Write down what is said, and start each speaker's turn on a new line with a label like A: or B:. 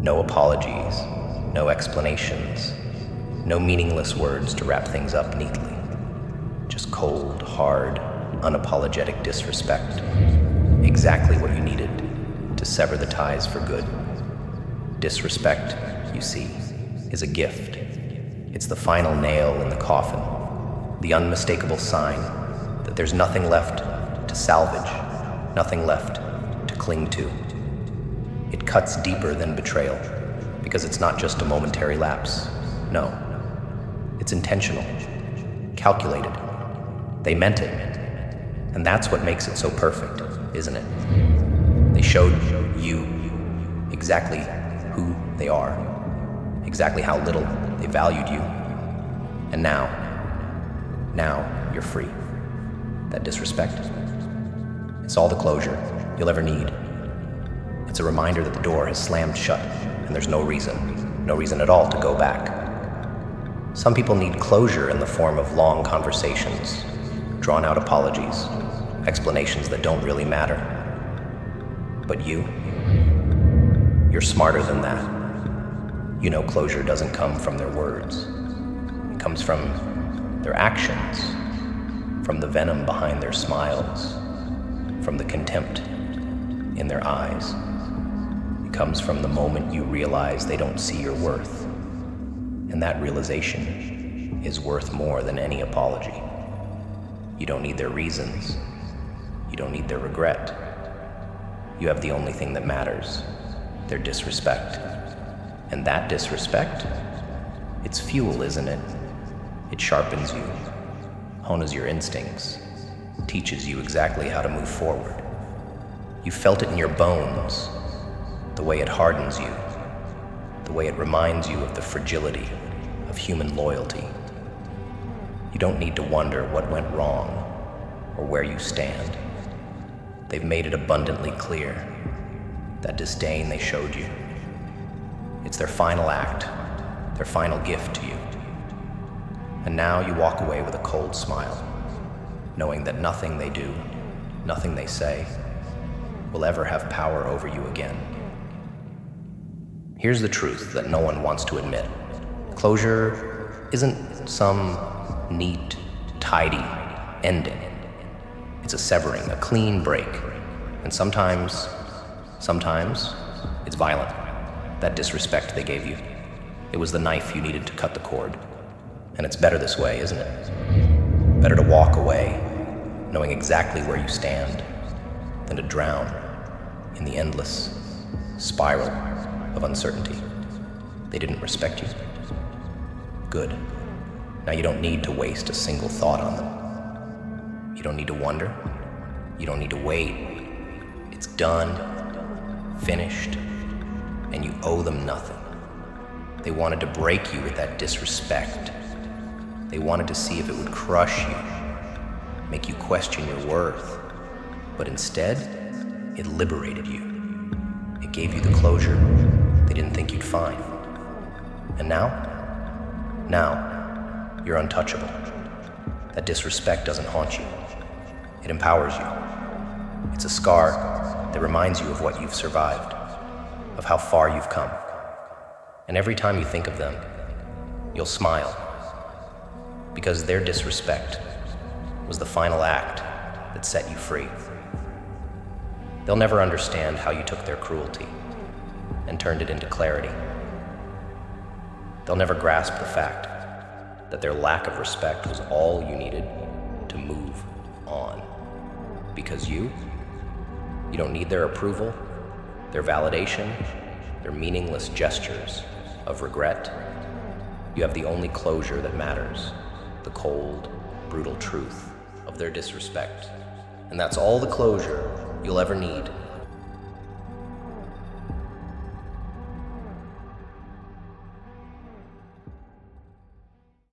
A: No apologies, no explanations, no meaningless words to wrap things up neatly. Just cold, hard, unapologetic disrespect. Exactly what you needed to sever the ties for good. Disrespect, you see, is a gift. It's the final nail in the coffin, the unmistakable sign that there's nothing left to salvage, nothing left to cling to. It cuts deeper than betrayal, because it's not just a momentary lapse. No, it's intentional, calculated. They meant it, and that's what makes it so perfect, isn't it? They showed you exactly who they are, exactly how little they valued you, and now you're free. That disrespect, it's all the closure you'll ever need. It's a reminder that the door has slammed shut, and there's no reason at all to go back. Some people need closure in the form of long conversations, drawn-out apologies, explanations that don't really matter. But you're smarter than that. You know closure doesn't come from their words. It comes from their actions, from the venom behind their smiles, from the contempt in their eyes. It comes from the moment you realize they don't see your worth. And that realization is worth more than any apology. You don't need their reasons. You don't need their regret. You have the only thing that matters, their disrespect. And that disrespect, it's fuel, isn't it? It sharpens you, hones your instincts, teaches you exactly how to move forward. You felt it in your bones, the way it hardens you, the way it reminds you of the fragility of human loyalty. You don't need to wonder what went wrong or where you stand. They've made it abundantly clear, that disdain they showed you. It's their final act, their final gift to you. And now you walk away with a cold smile, knowing that nothing they do, nothing they say, will ever have power over you again. Here's the truth that no one wants to admit. Closure isn't some neat, tidy ending. It's a severing, a clean break. And sometimes it's violent. That disrespect they gave you, it was the knife you needed to cut the cord. And it's better this way, isn't it? Better to walk away, knowing exactly where you stand, than to drown in the endless spiral of uncertainty. They didn't respect you. Good. Now you don't need to waste a single thought on them. You don't need to wonder. You don't need to wait. It's done, finished, and you owe them nothing. They wanted to break you with that disrespect. They wanted to see if it would crush you, make you question your worth. But instead, it liberated you. It gave you the closure they didn't think you'd find. And now, you're untouchable. That disrespect doesn't haunt you. It empowers you. It's a scar that reminds you of what you've survived, of how far you've come. And every time you think of them, you'll smile, because their disrespect was the final act that set you free. They'll never understand how you took their cruelty and turned it into clarity. They'll never grasp the fact that their lack of respect was all you needed to move on. Because you don't need their approval, their validation, their meaningless gestures of regret. You have the only closure that matters, the cold, brutal truth of their disrespect. And that's all the closure you'll ever need